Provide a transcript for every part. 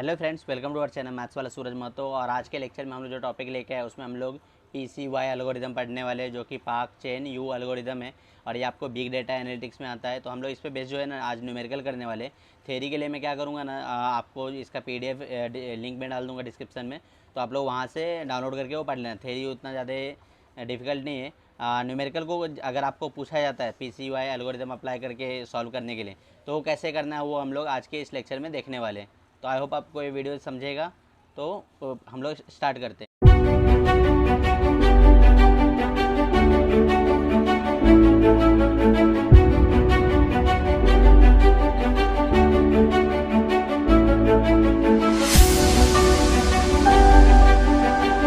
Hello friends, welcome to our channel maths वाला सूरज महतो। और आज के लेक्चर में हम लोग जो टॉपिक लेके आए उसमें हम लोग PCY एल्गोरिदम पढ़ने वाले हैं, जो कि पार्क चेन यू एल्गोरिदम है और ये आपको बिग डेटा एनालिटिक्स में आता है। तो हम लोग इस पे बेस जो है ना आज न्यूमेरिकल करने वाले। थ्योरी के लिए मैं क्या करूँगा ना, आपको इसका PDF लिंक में डाल दूँगा डिस्क्रिप्शन में, तो आप लोग वहाँ से डाउनलोड करके वो पढ़ लेना। थ्योरी उतना ज़्यादा डिफ़िकल्ट नहीं है। न्यूमेरिकल को अगर आपको पूछा जाता है PCY एल्गोरिदम अप्लाई करके सॉल्व करने के लिए, तो वो कैसे करना है वो हम लोग आज के इस लेक्चर में देखने वाले हैं। तो आई होप आपको ये वीडियो समझेगा। तो हम लोग स्टार्ट करते हैं।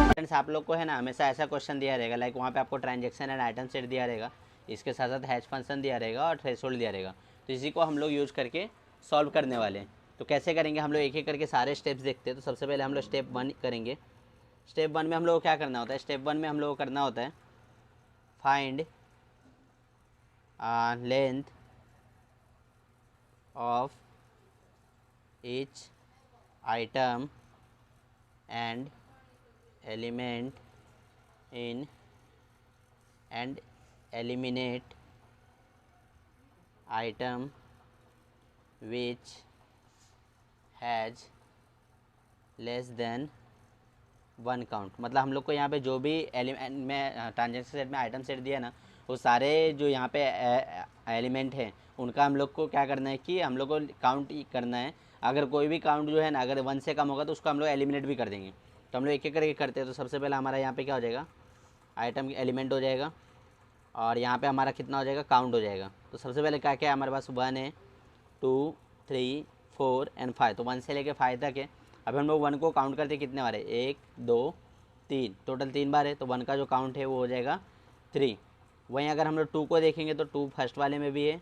फ्रेंड्स, आप लोग को है ना हमेशा ऐसा क्वेश्चन दिया रहेगा, लाइक वहाँ पे आपको ट्रांजेक्शन एंड आइटम सेट दिया रहेगा, इसके साथ साथ हैश फंक्शन दिया रहेगा और थ्रेशोल्ड दिया रहेगा। तो इसी को हम लोग यूज़ करके सॉल्व करने वाले हैं। तो कैसे करेंगे हम लोग एक एक करके सारे स्टेप्स देखते हैं। तो सबसे पहले हम लोग स्टेप 1 करेंगे। स्टेप 1 में हम लोग को क्या करना होता है? स्टेप 1 में हम लोग को करना होता है find length of each item and element in and eliminate item which has less than 1 count. मतलब हम लोग को यहाँ पे जो भी एलिमेंट में ट्रांजेक्शन सेट में आइटम सेट दिया ना, वो सारे जो यहाँ पे एलिमेंट हैं उनका हम लोग को क्या करना है कि हम लोग को काउंट करना है। अगर कोई भी काउंट जो है ना अगर 1 से कम होगा तो उसको हम लोग एलिमिनेट भी कर देंगे। तो हम लोग एक एक करके करते हैं। तो सबसे पहले हमारा यहाँ पे क्या हो जाएगा, आइटम एलिमेंट हो जाएगा और यहाँ पे हमारा कितना हो जाएगा, काउंट हो जाएगा। तो सबसे पहले क्या क्या है हमारे पास, 1 है, 2, 3, 4 एंड 5। तो 1 से लेके 5 तक है। अभी हम लोग 1 को काउंट करते कितने बार है, 1, 2, 3, टोटल 3 बार है। तो 1 का जो काउंट है वो हो जाएगा 3। वहीं अगर हम लोग 2 को देखेंगे तो 2 फर्स्ट वाले में भी है,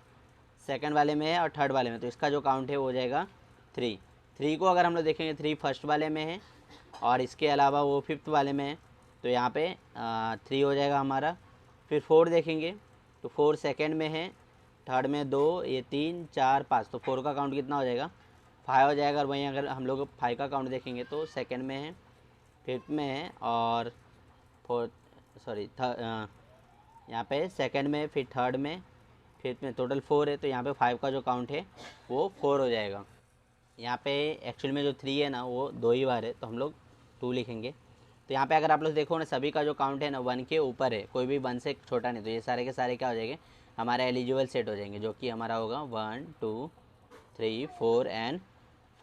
सेकंड वाले में है और थर्ड वाले में, तो इसका जो काउंट है वो हो जाएगा 3। 3 को अगर हम लोग देखेंगे 3 फर्स्ट वाले में है और इसके अलावा वो फिफ्थ वाले में है, तो यहाँ पे 3 हो जाएगा हमारा। फिर 4 देखेंगे तो 4 सेकंड में है, थर्ड में 2, ये 3, 4, 5, तो 4 का काउंट कितना हो जाएगा, 5 हो जाएगा। और वहीं अगर हम लोग 5 का काउंट देखेंगे तो सेकंड में है, फिफ्थ में है और यहाँ पे सेकंड में, फिर थर्ड में, फिफ्थ में, टोटल 4 है। तो यहाँ पे 5 का जो काउंट है वो 4 हो जाएगा। यहाँ पे एक्चुअल में जो 3 है ना वो 2 ही बार है, तो हम लोग 2 लिखेंगे। तो यहाँ पे अगर आप लोग देखो ना, सभी का जो काउंट है ना 1 के ऊपर है, कोई भी 1 से छोटा नहीं। तो ये सारे के सारे क्या हो जाएंगे, हमारे एलिजिबल सेट हो जाएंगे, जो कि हमारा होगा 1, 2, 3, 4 एंड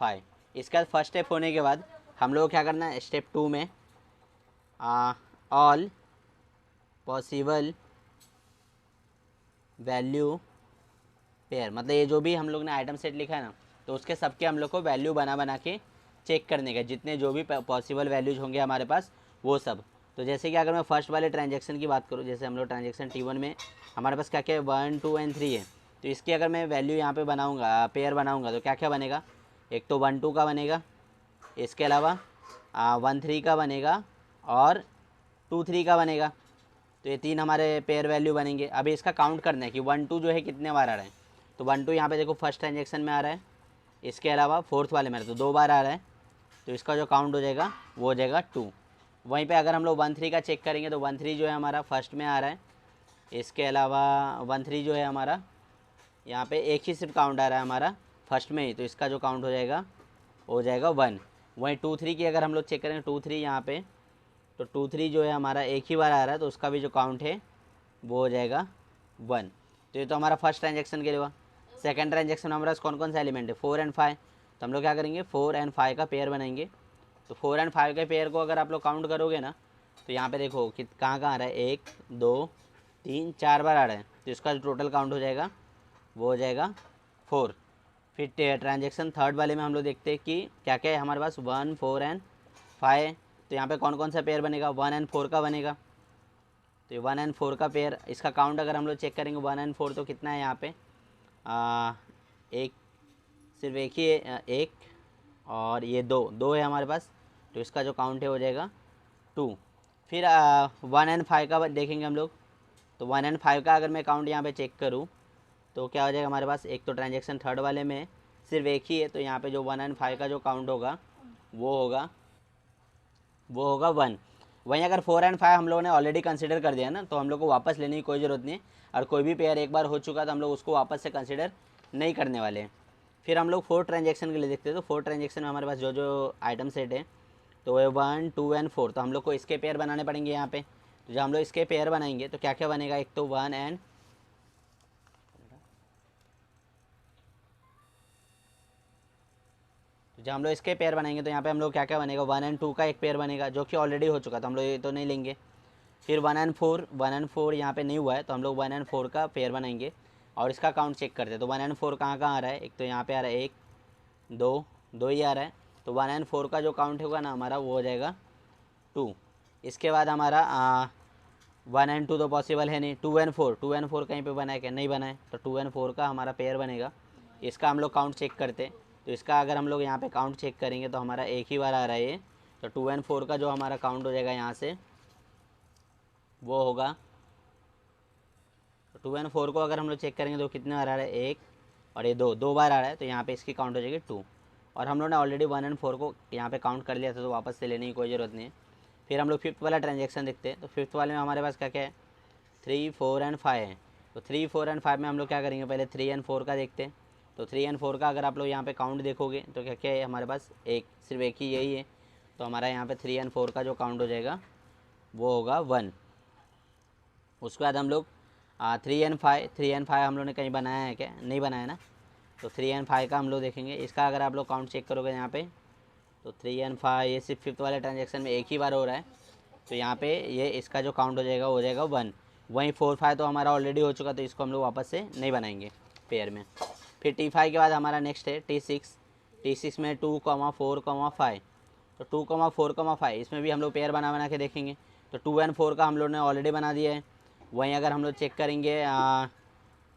5। इसका फर्स्ट स्टेप होने के बाद हम लोग क्या करना है, स्टेप 2 में ऑल पॉसिबल वैल्यू पेयर, मतलब ये जो भी हम लोग ने आइटम सेट लिखा है ना, तो उसके सबके हम लोग को वैल्यू बना बना के चेक करने का, जितने जो भी पॉसिबल वैल्यूज होंगे हमारे पास वो सब। तो जैसे कि अगर मैं फर्स्ट वाले ट्रांजेक्शन की बात करूँ, जैसे हम लोग ट्रांजेक्शन T1 में हमारे पास क्या क्या है, 1, 2 एंड 3 है। तो इसकी अगर मैं वैल्यू यहाँ पे बनाऊँगा, पेयर बनाऊँगा, तो क्या क्या बनेगा, एक तो 1, 2 का बनेगा, इसके अलावा 1, 3 का बनेगा और 2, 3 का बनेगा। तो ये 3 हमारे पेयर वैल्यू बनेंगे। अभी इसका काउंट करना है कि 1, 2 जो है कितने बार आ रहा है। तो 1, 2 यहाँ पे देखो फर्स्ट ट्रांजेक्शन में आ रहा है, इसके अलावा फोर्थ वाले में तो 2 बार आ रहा है, तो इसका जो काउंट हो जाएगा वो हो जाएगा 2। वहीं पे अगर हम लोग 1, 3 का चेक करेंगे तो 1, 3 जो है हमारा फर्स्ट में आ रहा है, इसके अलावा 1, 3 जो है हमारा यहाँ पे एक ही सिर्फ काउंट आ रहा है हमारा फर्स्ट में ही, तो इसका जो काउंट हो जाएगा 1। वहीं 2, 3 की अगर हम लोग चेक करेंगे 2, 3 यहाँ पे, तो 2, 3 जो है हमारा एक ही बार आ रहा है, तो उसका भी जो काउंट है वो हो जाएगा 1। तो ये तो हमारा फर्स्ट ट्रांजेक्शन के लिए हुआ। सेकंड ट्रांजेक्शन हमारे पास कौन कौन सा एलिमेंट है, 4 एंड 5। तो हम लोग क्या करेंगे, 4 एंड 5 का पेयर बनाएंगे। तो 4 एंड 5 के पेयर को अगर आप लोग काउंट करोगे ना, तो यहाँ पे देखो कि कहाँ कहाँ आ रहा है, 1, 2, 3, 4 बार आ रहा है, तो इसका जो टोटल काउंट हो जाएगा वो हो जाएगा 4। फिर ट्रांजेक्शन थर्ड वाले में हम लोग देखते हैं कि क्या क्या है हमारे पास, 1, 4 एंड 5। तो यहाँ पे कौन कौन सा पेयर बनेगा, 1 एंड 4 का बनेगा। तो ये 1 एंड 4 का पेयर, इसका काउंट अगर हम लोग चेक करेंगे 1 एंड 4, तो कितना है यहाँ पे, एक, सिर्फ एक ही है, एक और ये 2 है हमारे पास, तो इसका जो काउंट है हो जाएगा 2। फिर 1 एंड 5 का देखेंगे हम लोग। तो 1 एंड 5 का अगर मैं काउंट यहाँ पे चेक करूँ तो क्या हो जाएगा हमारे पास, एक तो ट्रांजेक्शन थर्ड वाले में सिर्फ एक ही है, तो यहाँ पे जो 1 एंड 5 का जो काउंट होगा वो होगा 1। वहीं अगर 4 एंड 5 हम लोगों ने ऑलरेडी कंसिडर कर दिया ना, तो हम लोग को वापस लेने की कोई ज़रूरत नहीं है। और कोई भी पेयर एक बार हो चुका तो हम लोग उसको वापस से कंसिडर नहीं करने वाले हैं। फिर हम लोग 4 ट्रांजेक्शन के लिए देखते हैं। तो 4 ट्रांजेक्शन में हमारे पास जो जो आइटम सेट है तो वो 1 2 एंड 4, तो हम लोग को इसके पेयर बनाने पड़ेंगे यहाँ पे। तो जब हम लोग इसके पेयर बनाएंगे तो क्या क्या बनेगा, एक तो 1 एंड जब हम लोग इसके पेयर बनाएंगे तो यहाँ पे हम लोग क्या क्या बनेगा, 1 एंड 2 का एक पेयर बनेगा जो कि ऑलरेडी हो चुका, तो हम लोग ये तो नहीं लेंगे। फिर 1 एंड 4 यहाँ पे नहीं हुआ है तो हम लोग 1 एंड 4 का पेयर बनाएंगे और इसका काउंट चेक करते हैं। तो 1 एंड 4 कहाँ कहाँ आ रहा है, एक तो यहाँ पे आ रहा है 1 2 2 ही आ रहा है। तो 1 एंड 4 का जो काउंट होगा ना हमारा वो हो जाएगा 2। इसके बाद हमारा 1 एंड 2 तो पॉसिबल है नहीं। 2 एंड 4 कहीं पे बना है क्या, नहीं बना है। तो 2 एंड 4 का हमारा पेयर बनेगा। इसका हम लोग काउंट चेक करते हैं। तो इसका अगर हम लोग यहाँ पे काउंट चेक करेंगे तो हमारा एक ही बार आ रहा है ये। तो 2 एंड 4 का जो हमारा काउंट हो जाएगा यहाँ से वो होगा, 2 एंड 4 को अगर हम लोग चेक करेंगे तो कितने बार आ रहा है, एक और ये दो बार आ रहा है। तो यहाँ पे इसकी काउंट हो जाएगी 2। और हम लोग ने ऑलरेडी 1 एंड 4 को यहाँ पे काउंट कर लिया था तो वापस से लेने की कोई ज़रूरत नहीं है। फिर हम लोग फिफ्थ वाला ट्रांजेक्शन देखते हैं। तो फिफ्थ वाले में हमारे पास क्या क्या है, 3 4 एंड 5 है। तो 3 4 एंड 5 में हम लोग क्या करेंगे, पहले 3 एंड 4 का देखते हैं। तो 3 एंड 4 का अगर आप लोग यहाँ पे काउंट देखोगे तो क्या क्या है हमारे पास, एक सिर्फ एक ही यही है। तो हमारा यहाँ पे 3 एंड 4 का जो काउंट हो जाएगा वो होगा 1। उसके बाद हम लोग 3 एंड 5 हम लोग ने कहीं बनाया है क्या, नहीं बनाया ना। तो 3 एंड 5 का हम लोग देखेंगे। इसका अगर आप लोग काउंट चेक करोगे यहाँ पे तो 3 एंड 5 ये सिर्फ फिफ्थ वाले ट्रांजेक्शन में एक ही बार हो रहा है। तो यहाँ पे ये इसका जो काउंट हो जाएगा 1। वहीं 4 5 तो हमारा ऑलरेडी हो चुका तो इसको हम लोग वापस से नहीं बनाएंगे पेयर में। फिर T5 के बाद हमारा नेक्स्ट है T6 में 2 4 5। तो 2 4 5 इसमें भी हम लोग पेयर बना के देखेंगे। तो 2 एंड 4 का हम लोग ने ऑलरेडी बना दिया है। वहीं अगर हम लोग चेक करेंगे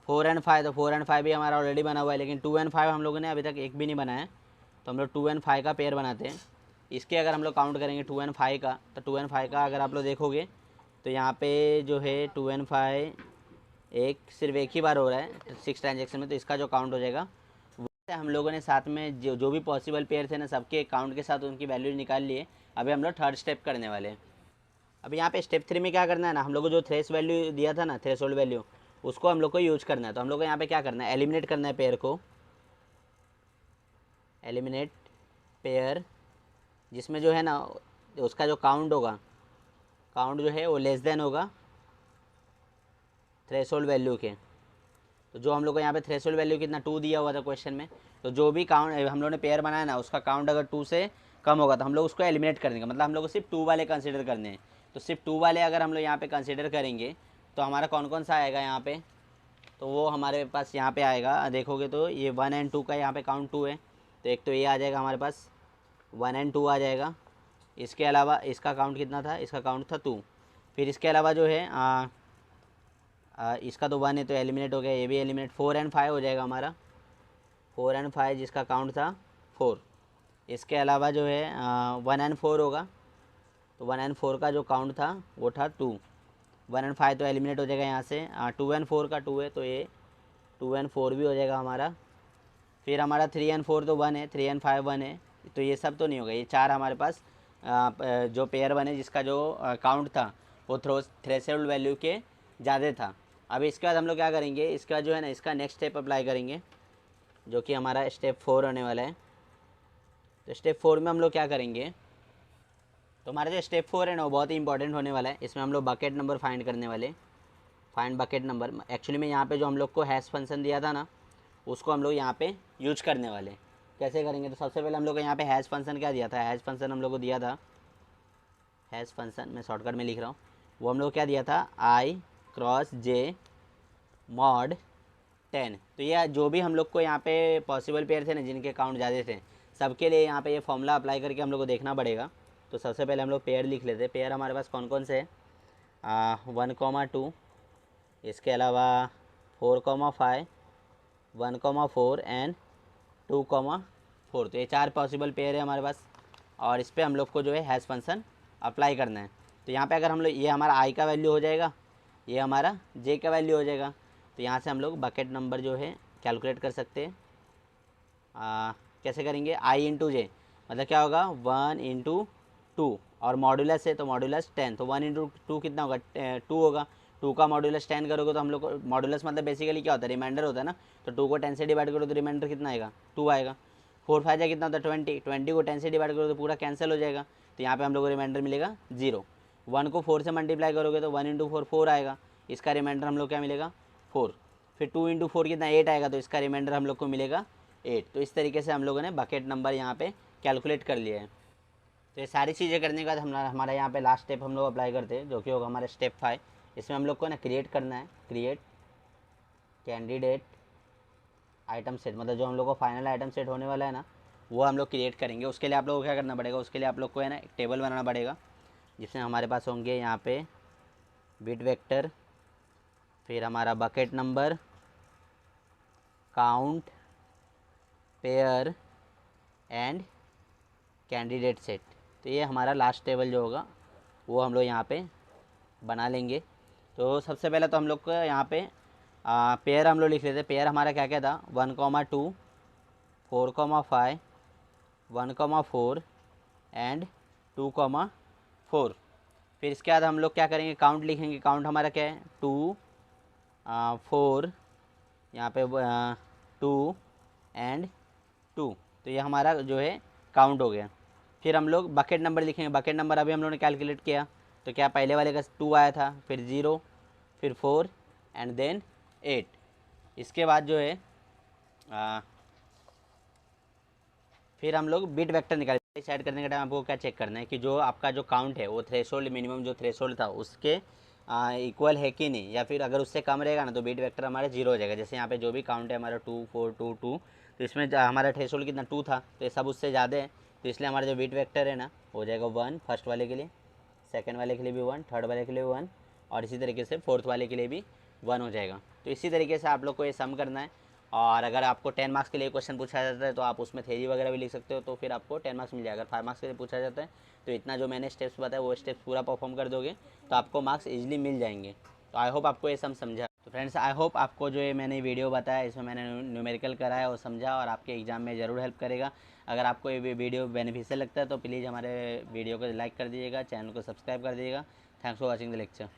4 एंड 5, तो 4 एंड 5 भी हमारा ऑलरेडी बना हुआ है। लेकिन 2 एंड 5 हम लोगों ने अभी तक एक भी नहीं बनाया है। तो हम लोग 2 एंड 5 का पेयर बनाते हैं। इसके अगर हम लोग काउंट करेंगे 2 एंड 5 का, तो 2 एंड 5 का अगर आप लोग देखोगे तो यहाँ पे जो है 2 एंड 5 सिर्फ एक ही बार हो रहा है 6 ट्रांजेक्शन में। तो इसका जो काउंट हो जाएगा वो हम लोगों ने साथ में जो भी पॉसिबल पेयर थे ना सबके काउंट के साथ उनकी वैल्यू निकाल लिए। अभी हम लोग थर्ड स्टेप करने वाले हैं। अब यहाँ पे स्टेप 3 में क्या करना है ना, हम लोग को जो थ्रेश वैल्यू दिया था ना, थ्रेशोल्ड वैल्यू, उसको हम लोग को यूज करना है। तो हम लोग को यहाँ पे क्या करना है, एलिमिनेट करना है पेयर को। एलिमिनेट पेयर जिसमें जो है ना उसका जो काउंट होगा, काउंट जो है वो लेस देन होगा थ्रेशोल्ड वैल्यू के। तो जो हम लोग को यहाँ पे थ्रेशोल्ड वैल्यू कितना 2 दिया हुआ था क्वेश्चन में, तो जो भी काउंट हम लोग ने पेयर बनाया ना उसका काउंट अगर 2 से कम होगा तो हम लोग उसको एलिमिनेट कर देंगे। मतलब हम लोग को सिर्फ 2 वाले कंसिडर करने हैं। तो सिर्फ 2 वाले अगर हम लोग यहाँ पे कंसिडर करेंगे तो हमारा कौन कौन सा आएगा यहाँ पे, तो वो हमारे पास यहाँ पे आएगा। देखोगे तो ये 1 एंड 2 का यहाँ पे काउंट 2 है। तो एक तो ये आ जाएगा हमारे पास 1 एंड 2 आ जाएगा। इसके अलावा इसका काउंट कितना था, इसका काउंट था 2। फिर इसके अलावा जो है इसका तो 1 है तो एलिमिनेट हो गया, ये भी एलिमिनेट। 4 एंड 5 हो जाएगा हमारा, 4 एंड 5 जिसका काउंट था 4। इसके अलावा जो है 1 एंड 4 होगा। तो 1 एंड 4 का जो काउंट था वो था 2। 1 एंड 5 तो एलिमिनेट हो जाएगा यहाँ से। 2 एंड 4 का 2 है तो ये 2 एंड 4 भी हो जाएगा हमारा। फिर हमारा 3 एंड 4 तो 1 है, 3 एंड 5 1 है। तो ये सब तो नहीं होगा, ये 4 हमारे पास जो पेयर बने जिसका जो काउंट था वो थ्रेशोल्ड वैल्यू के ज़्यादा था। अब इसके बाद हम लोग क्या करेंगे, इसका जो है ना इसका नेक्स्ट स्टेप अप्लाई करेंगे जो कि हमारा स्टेप 4 होने वाला है। तो स्टेप 4 में हम लोग क्या करेंगे, तो हमारा जो स्टेप 4 है ना वो बहुत ही इंपॉर्टेंट होने वाला है। इसमें हम लोग बकेट नंबर फाइंड करने वाले, फाइंड बकेट नंबर। एक्चुअली में यहाँ पे जो हम लोग को हैश फंक्शन दिया था ना उसको हम लोग यहाँ पे यूज करने वाले। कैसे करेंगे, तो सबसे पहले हम लोग को यहाँ पे हैश फंक्शन क्या दिया था, हैश फंक्शन हम लोग को दिया था, हैश फंक्शन मैं शॉर्टकट में लिख रहा हूँ, वो हम लोग क्या दिया था i क्रॉस j मॉड 10। तो ये जो भी हम लोग को यहाँ पे पॉसिबल पेयर थे ना जिनके काउंट ज़्यादा थे सबके लिए यहाँ पे ये फॉर्मूला अप्लाई करके हम लोग को देखना पड़ेगा। तो सबसे पहले हम लोग पेयर लिख लेते हैं। पेयर हमारे पास कौन कौन से है, 1 2, इसके अलावा 4 5, 1 4 एंड 2 4। तो ये 4 पॉसिबल पेयर है हमारे पास और इस पर हम लोग को जो है हैश फंक्शन अप्लाई करना है। तो यहाँ पे अगर हम लोग, ये हमारा i का वैल्यू हो जाएगा, ये हमारा j का वैल्यू हो जाएगा। तो यहाँ से हम लोग बकेट नंबर जो है कैलकुलेट कर सकते हैं। कैसे करेंगे, i इंटू जे, मतलब क्या होगा 1 × 2 और मॉडुलस है तो मॉडुलस 10, तो 1 × 2 कितना होगा 2 होगा। 2 का मॉडुलस 10 करोगे तो हम लोग को मॉडुलस मतलब बेसिकली क्या होता है रिमाइंडर होता है ना, तो 2 को 10 से डिवाइड करो तो रिमाइंडर कितना आएगा 2 आएगा। 4 5 कितना होता है 20, 20 को 10 से डिवाइड करो तो पूरा कैंसिल हो जाएगा, तो यहाँ पे हम लोग को रिमाइंडर मिलेगा 0। 1 को 4 से मल्टीप्लाई करोगे तो 1 × 4 4 आएगा, इसका रिमाइंडर हम लोग क्या मिलेगा 4। फिर 2 × 4 कितना 8 आएगा, तो इसका रिमाइंडर हम लोग को मिलेगा 8। तो इस तरीके से हम लोगों ने बकेट नंबर यहाँ पे कैलकुलेट कर लिया है। तो ये सारी चीज़ें करने के बाद हमारा यहाँ पे लास्ट स्टेप हम लोग अप्लाई करते हैं, जो कि होगा हमारा स्टेप 5। इसमें हम लोग को ना क्रिएट करना है, क्रिएट कैंडिडेट आइटम सेट, मतलब जो हम लोग को फाइनल आइटम सेट होने वाला है ना वो हम लोग क्रिएट करेंगे। उसके लिए आप लोग को क्या करना पड़ेगा, उसके लिए आप लोग को है ना एक टेबल बनाना पड़ेगा, जिसमें हमारे पास होंगे यहाँ पे बिट वेक्टर, फिर हमारा bucket number, count, pair and candidate set. तो ये हमारा लास्ट टेबल जो होगा वो हम लोग यहाँ पे बना लेंगे। तो सबसे पहले तो हम लोग को यहाँ पे पेयर हम लोग लिख लेते हैं। पेयर हमारा क्या क्या था 1,2, 4,5, 1,4 एंड 2,4। फिर इसके बाद हम लोग क्या करेंगे काउंट लिखेंगे। काउंट हमारा क्या है 2, 4, यहाँ पे 2 एंड 2। तो ये हमारा जो है काउंट हो गया। फिर हम लोग बकेट नंबर लिखेंगे। बकेट नंबर अभी हम लोगों ने कैलकुलेट किया, तो क्या पहले वाले का 2 आया था, फिर 0, फिर 4 एंड देन 8। इसके बाद जो है फिर हम लोग बिट वेक्टर निकाल डिसाइड करने के टाइम आपको क्या चेक करना है कि जो आपका जो काउंट है वो थ्रेशोल्ड मिनिमम जो थ्रेशोल्ड था उसके इक्वल है कि नहीं, या फिर अगर उससे कम रहेगा ना तो बिट वेक्टर हमारा 0 हो जाएगा। जैसे यहाँ पे जो भी काउंट है हमारा 2 4 2 2, तो इसमें हमारा थ्रेशोल्ड कितना 2 था, तो ये सब उससे ज़्यादा है, तो इसलिए हमारा जो बिट वेक्टर है ना हो जाएगा 1 फर्स्ट वाले के लिए, सेकेंड वाले के लिए भी 1, थर्ड वाले के लिए 1, और इसी तरीके से फोर्थ वाले के लिए भी 1 हो जाएगा। तो इसी तरीके से आप लोग को ये सम करना है। और अगर आपको 10 मार्क्स के लिए क्वेश्चन पूछा जाता है तो आप उसमें थ्योरी वगैरह भी लिख सकते हो, तो फिर आपको 10 मार्क्स मिल जाएगा। अगर 5 मार्क्स के लिए पूछा जाता है तो इतना जो मैंने स्टेप्स बताया वो स्टेप्स पूरा परफॉर्म कर दोगे तो आपको मार्क्स इजीली मिल जाएंगे। तो आई होप आपको ये सम समझा। तो फ्रेंड्स आई होप आपको जो ये मैंने वीडियो बताया इसमें मैंने न्यूमेरिकल कराया और समझा और आपके एग्जाम में ज़रूर हेल्प करेगा। अगर आपको ये वीडियो बेनिफिशियल लगता है तो प्लीज़ हमारे वीडियो को लाइक कर दीजिएगा, चैनल को सब्सक्राइब कर दीजिएगा। Thanks for watching the lecture.